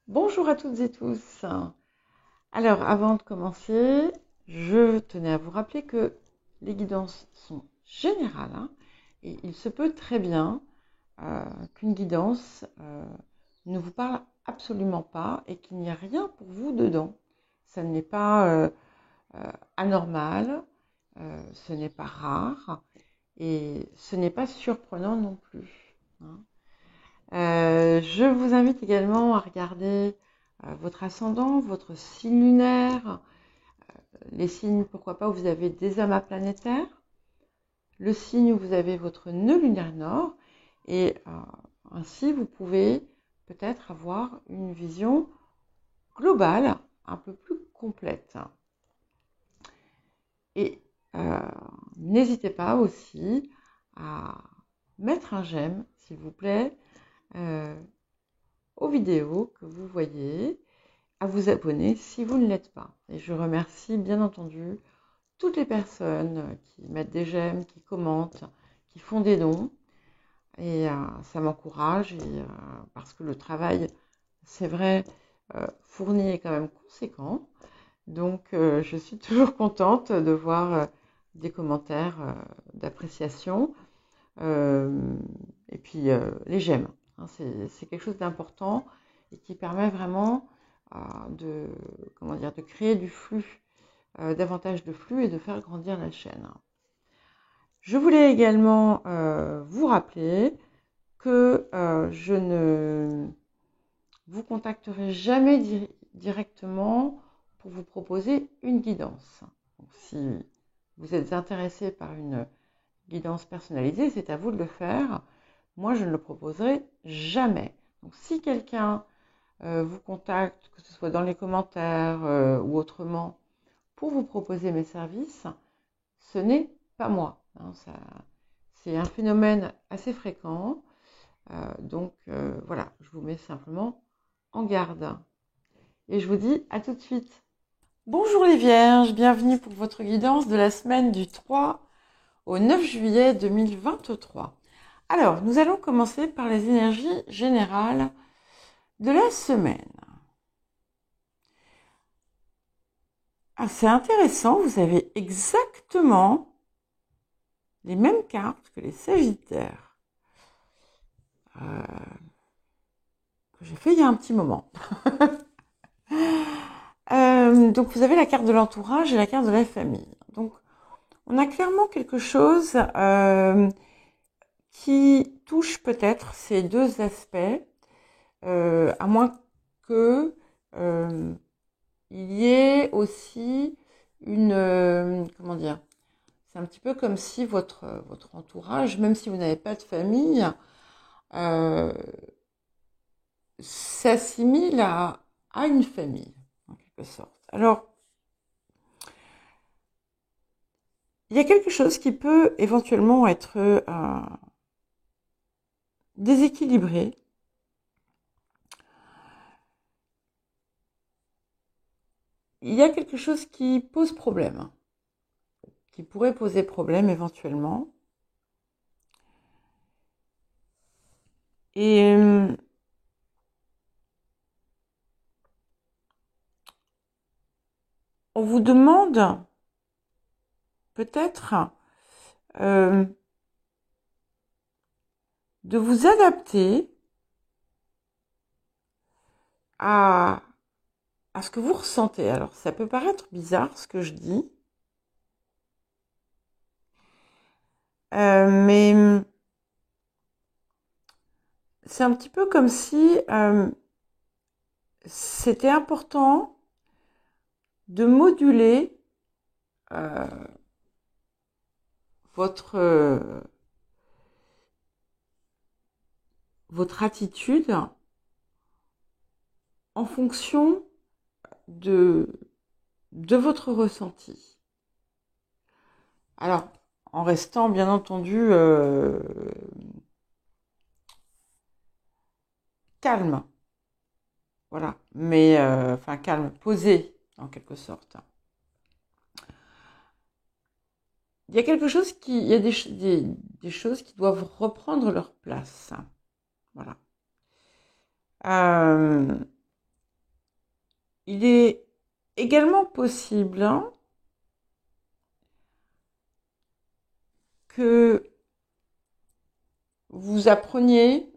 Bonjour à toutes et tous. Alors, avant de commencer, je tenais à vous rappeler que les guidances sont générales, hein, et il se peut très bien qu'une guidance ne vous parle absolument pas et qu'il n'y a rien pour vous dedans. Ça n'est pas anormal, ce n'est pas rare et ce n'est pas surprenant non plus, hein. Je vous invite également à regarder votre ascendant, votre signe lunaire, les signes, pourquoi pas, où vous avez des amas planétaires, le signe où vous avez votre nœud lunaire nord, et ainsi vous pouvez peut-être avoir une vision globale, un peu plus complète. Et euh, n'hésitez pas aussi à mettre un j'aime, s'il vous plaît, euh, aux vidéos que vous voyez, à vous abonner si vous ne l'êtes pas. Et je remercie bien entendu toutes les personnes qui mettent des j'aime, qui commentent, qui font des dons. Et ça m'encourage parce que le travail, c'est vrai, fourni est quand même conséquent. Donc je suis toujours contente de voir des commentaires d'appréciation. Et puis les j'aime, hein, c'est quelque chose d'important et qui permet vraiment de, comment dire, de créer du flux, davantage de flux et de faire grandir la chaîne. Je voulais également vous rappeler que je ne vous contacterai jamais directement pour vous proposer une guidance. Donc, si vous êtes intéressé par une guidance personnalisée, c'est à vous de le faire. Moi, je ne le proposerai jamais. Donc, si quelqu'un vous contacte, que ce soit dans les commentaires ou autrement, pour vous proposer mes services, ce n'est pas moi, hein, c'est un phénomène assez fréquent. Donc, voilà, je vous mets simplement en garde. Et je vous dis à tout de suite. Bonjour les Vierges, bienvenue pour votre guidance de la semaine du 3 au 9 juillet 2023. Alors, nous allons commencer par les énergies générales de la semaine. Ah, c'est intéressant, vous avez exactement les mêmes cartes que les Sagittaires que j'ai fait il y a un petit moment. Donc, vous avez la carte de l'entourage et la carte de la famille. Donc, on a clairement quelque chose qui touche peut-être ces deux aspects, à moins que il y ait aussi une, comment dire, c'est un petit peu comme si votre entourage, même si vous n'avez pas de famille, euh, s'assimile à une famille, en quelque sorte. Alors, il y a quelque chose qui peut éventuellement être déséquilibré. Il y a quelque chose qui pose problème, qui pourrait poser problème éventuellement. Et on vous demande peut-être de vous adapter à ce que vous ressentez. Alors, ça peut paraître bizarre ce que je dis, mais c'est un petit peu comme si c'était important de moduler votre attitude en fonction de votre ressenti. Alors, en restant bien entendu calme, voilà, mais enfin calme, posé en quelque sorte. Il y a quelque chose il y a des choses qui doivent reprendre leur place, voilà. il est également possible que vous appreniez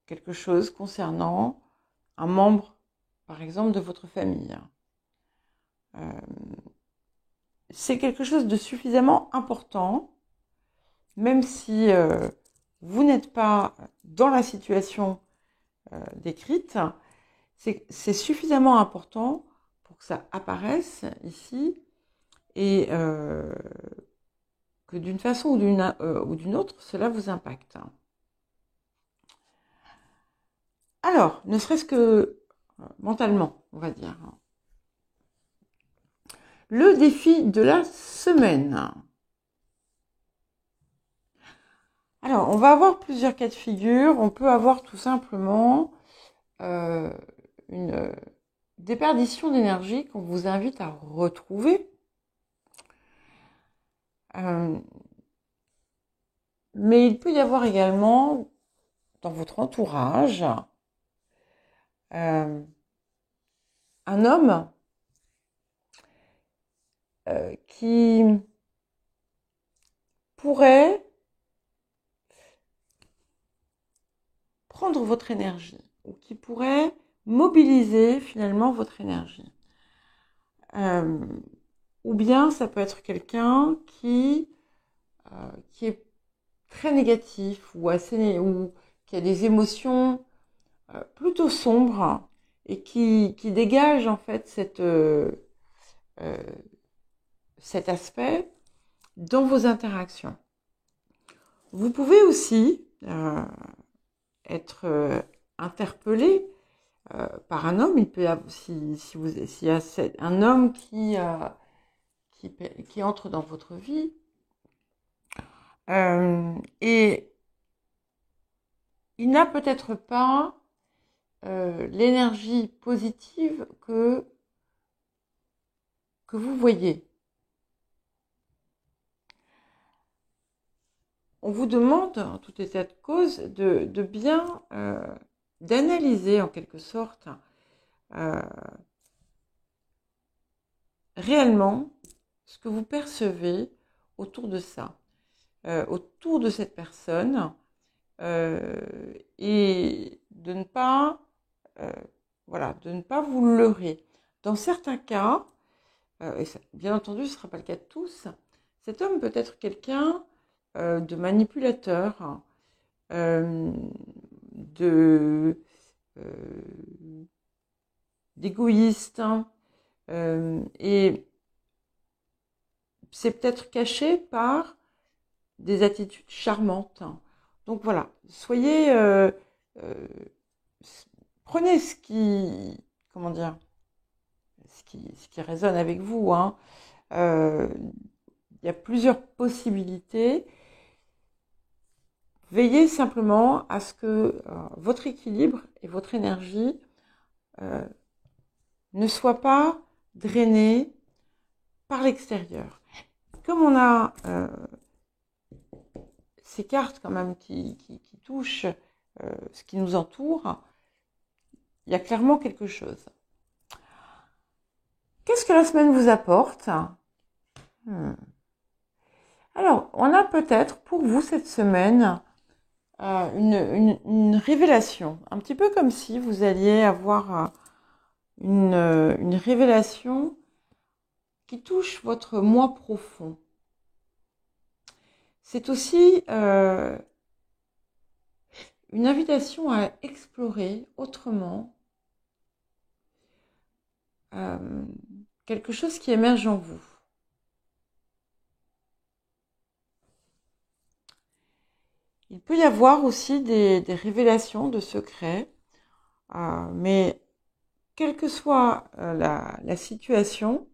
quelque chose concernant un membre, par exemple, de votre famille. C'est quelque chose de suffisamment important, même si vous n'êtes pas dans la situation décrite, c'est suffisamment important pour que ça apparaisse ici et que d'une façon ou d'une autre, cela vous impacte. Alors, ne serait-ce que mentalement, on va dire. Le défi de la semaine. Alors, on va avoir plusieurs cas de figure. On peut avoir tout simplement une déperdition d'énergie qu'on vous invite à retrouver. Mais il peut y avoir également dans votre entourage un homme qui pourrait prendre votre énergie ou qui pourrait mobiliser finalement votre énergie. Ou bien ça peut être quelqu'un qui est très négatif ou qui a des émotions plutôt sombres et qui dégage en fait cet aspect dans vos interactions. Vous pouvez aussi être interpellé par un homme. Il peut y avoir, s'il y a un homme qui entre dans votre vie et il n'a peut-être pas l'énergie positive que vous voyez. On vous demande, en tout état de cause, de bien d'analyser en quelque sorte réellement ce que vous percevez autour de ça, autour de cette personne, et de ne pas vous leurrer. Dans certains cas, et ça, bien entendu ce ne sera pas le cas de tous, cet homme peut être quelqu'un de manipulateur, d'égoïste, et c'est peut-être caché par des attitudes charmantes. Donc voilà, prenez ce qui résonne avec vous. Il y a plusieurs possibilités. Veillez simplement à ce que votre équilibre et votre énergie ne soient pas drainés par l'extérieur. Comme on a ces cartes quand même qui touchent ce qui nous entoure, il y a clairement quelque chose. Qu'est-ce que la semaine vous apporte ? Alors, on a peut-être pour vous cette semaine une révélation, un petit peu comme si vous alliez avoir une révélation qui touche votre moi profond. C'est aussi une invitation à explorer autrement quelque chose qui émerge en vous. Il peut y avoir aussi des révélations de secrets, mais quelle que soit la situation,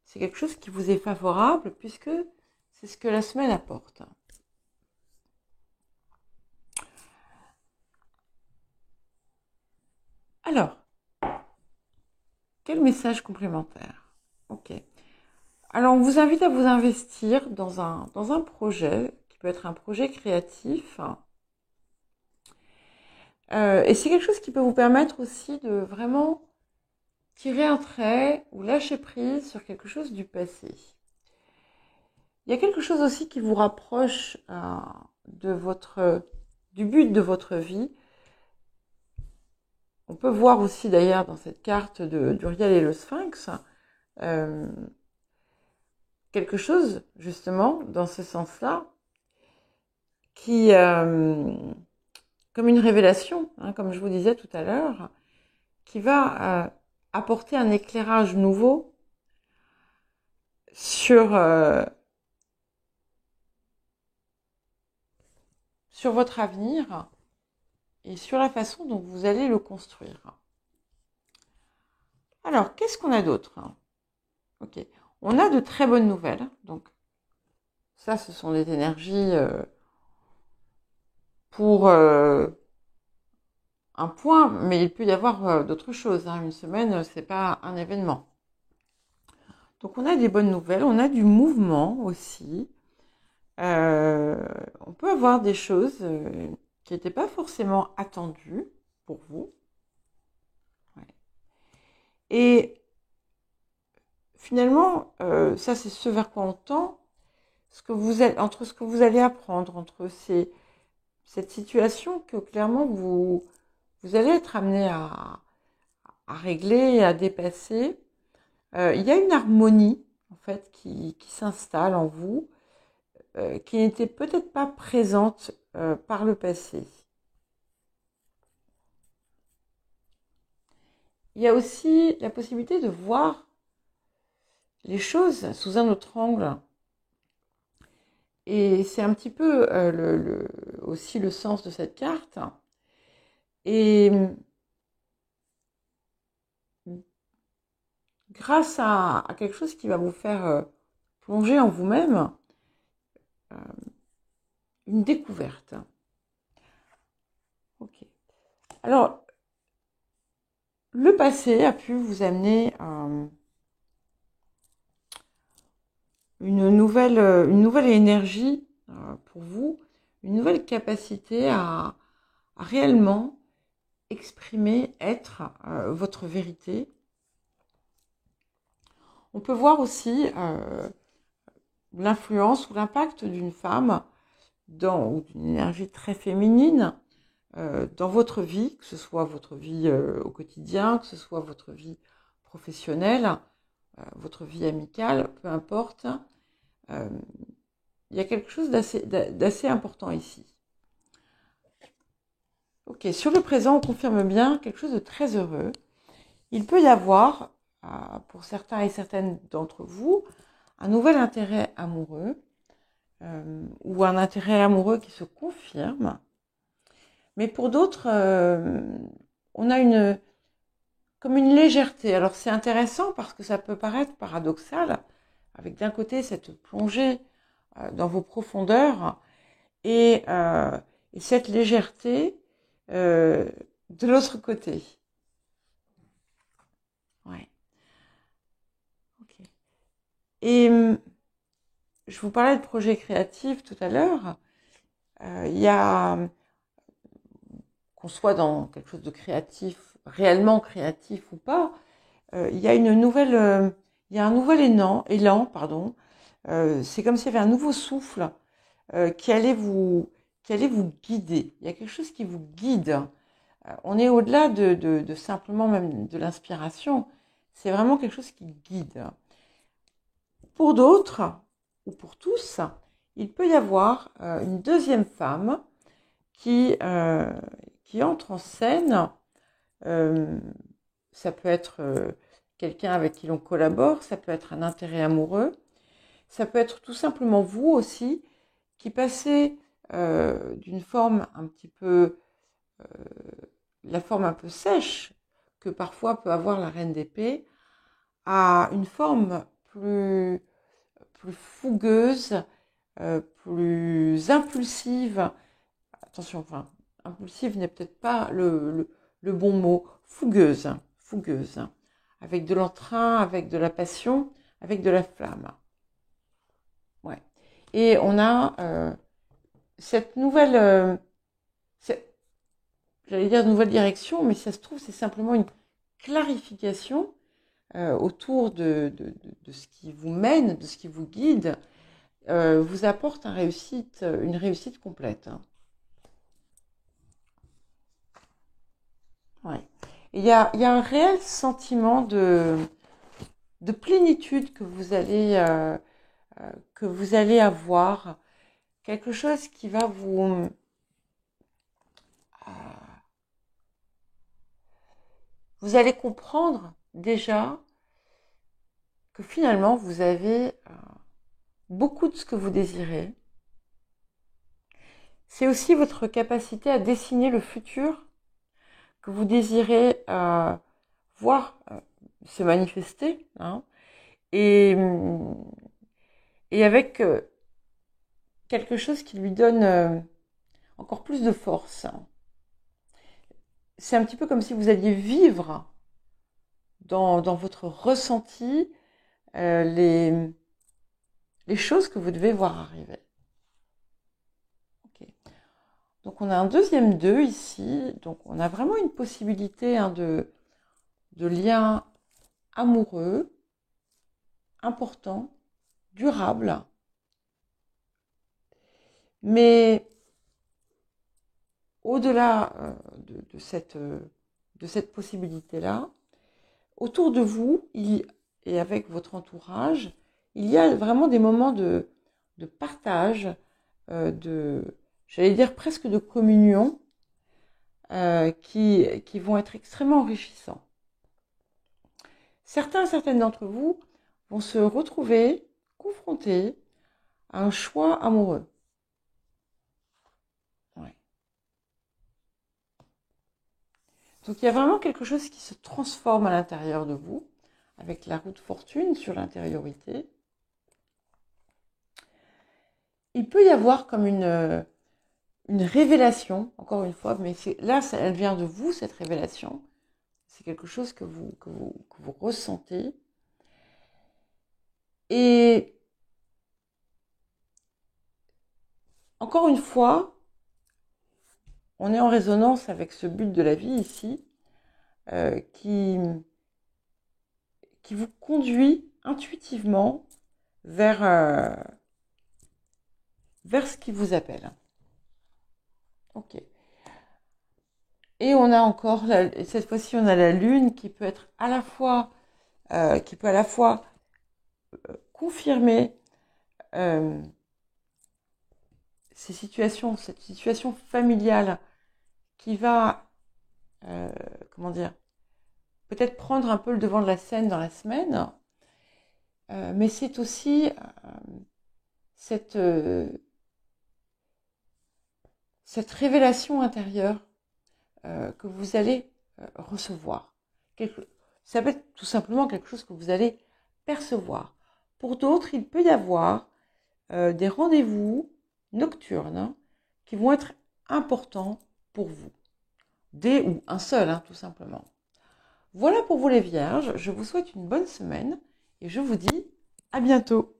c'est quelque chose qui vous est favorable puisque c'est ce que la semaine apporte. Alors, quel message complémentaire ? Ok. Alors, on vous invite à vous investir dans un projet qui peut être un projet créatif Et c'est quelque chose qui peut vous permettre aussi de vraiment tirer un trait ou lâcher prise sur quelque chose du passé. Il y a quelque chose aussi qui vous rapproche du but de votre vie. On peut voir aussi d'ailleurs dans cette carte d'Uriel et le Sphinx euh, quelque chose justement dans ce sens-là qui, comme une révélation, hein, comme je vous disais tout à l'heure, qui va apporter un éclairage nouveau sur votre avenir et sur la façon dont vous allez le construire. Alors, qu'est-ce qu'on a d'autre? Ok, on a de très bonnes nouvelles. Donc, ça, ce sont des énergies pour un point, mais il peut y avoir d'autres choses. Hein. Une semaine, c'est pas un événement. Donc, on a des bonnes nouvelles, on a du mouvement aussi. On peut avoir des choses qui n'étaient pas forcément attendues pour vous. Ouais. Et finalement, ça c'est ce vers quoi on tend, entre ce que vous allez apprendre, entre cette situation que clairement vous allez être amené à régler et à dépasser. Il y a une harmonie en fait qui s'installe en vous, qui n'était peut-être pas présente par le passé. Il y a aussi la possibilité de voir les choses sous un autre angle. Et c'est un petit peu aussi le sens de cette carte. Et grâce à quelque chose qui va vous faire plonger en vous-même, une découverte. Ok. Alors, le passé a pu vous amener une nouvelle énergie pour vous, une nouvelle capacité à réellement exprimer, être votre vérité. On peut voir aussi l'influence ou l'impact d'une femme ou d'une énergie très féminine dans votre vie, que ce soit votre vie au quotidien, que ce soit votre vie professionnelle, votre vie amicale, peu importe. Il y a quelque chose d'assez important ici. Ok, sur le présent, on confirme bien quelque chose de très heureux. Il peut y avoir, pour certains et certaines d'entre vous, un nouvel intérêt amoureux ou un intérêt amoureux qui se confirme. Mais pour d'autres, on a comme une légèreté. Alors c'est intéressant parce que ça peut paraître paradoxal, avec d'un côté cette plongée dans vos profondeurs et cette légèreté de l'autre côté. Ouais. Ok. Et je vous parlais de projets créatifs tout à l'heure. Il y a, qu'on soit dans quelque chose de créatif, réellement créatif ou pas, il y a il y a un nouvel élan, pardon. C'est comme s'il y avait un nouveau souffle qui allait vous guider. Il y a quelque chose qui vous guide. On est au-delà de simplement même de l'inspiration. C'est vraiment quelque chose qui guide. Pour d'autres, ou pour tous, il peut y avoir une deuxième femme qui entre en scène. Ça peut être quelqu'un avec qui l'on collabore, ça peut être un intérêt amoureux, ça peut être tout simplement vous aussi qui passez d'une forme un petit peu, la forme un peu sèche que parfois peut avoir la reine d'épée, à une forme plus fougueuse, plus impulsive. Attention, enfin, impulsive n'est peut-être pas le bon mot. Fougueuse, avec de l'entrain, avec de la passion, avec de la flamme. Ouais. Et on a cette nouvelle, j'allais dire nouvelle direction, mais si ça se trouve, c'est simplement une clarification autour de ce qui vous mène, de ce qui vous guide, vous apporte une réussite complète. Hein. Ouais. Il y a un réel sentiment de plénitude que vous allez avoir, quelque chose qui va vous allez comprendre déjà que finalement vous avez beaucoup de ce que vous désirez. C'est aussi votre capacité à dessiner le futur que vous désirez voir se manifester, hein, et avec quelque chose qui lui donne encore plus de force. C'est un petit peu comme si vous alliez vivre dans votre ressenti les choses que vous devez voir arriver. Okay. Donc on a un deuxième 2 ici, donc on a vraiment une possibilité de lien amoureux, important, durable, mais au-delà de cette possibilité-là, autour de vous et avec votre entourage, il y a vraiment des moments de partage, j'allais dire presque de communion, qui vont être extrêmement enrichissants. Certaines d'entre vous vont se retrouver confrontés à un choix amoureux. Ouais. Donc il y a vraiment quelque chose qui se transforme à l'intérieur de vous, avec la roue de fortune sur l'intériorité. Il peut y avoir comme une révélation, encore une fois, mais là, elle vient de vous, cette révélation. C'est quelque chose que vous ressentez. Et encore une fois, on est en résonance avec ce but de la vie ici, qui vous conduit intuitivement vers ce qui vous appelle. Ok. Et on a encore, cette fois-ci, on a la lune qui peut être à la fois, confirmer cette situation familiale qui va, peut-être prendre un peu le devant de la scène dans la semaine, mais c'est aussi cette révélation intérieure que vous allez recevoir. Ça peut être tout simplement quelque chose que vous allez percevoir. Pour d'autres, il peut y avoir des rendez-vous nocturnes qui vont être importants pour vous. Des ou un seul, tout simplement. Voilà pour vous les vierges. Je vous souhaite une bonne semaine et je vous dis à bientôt.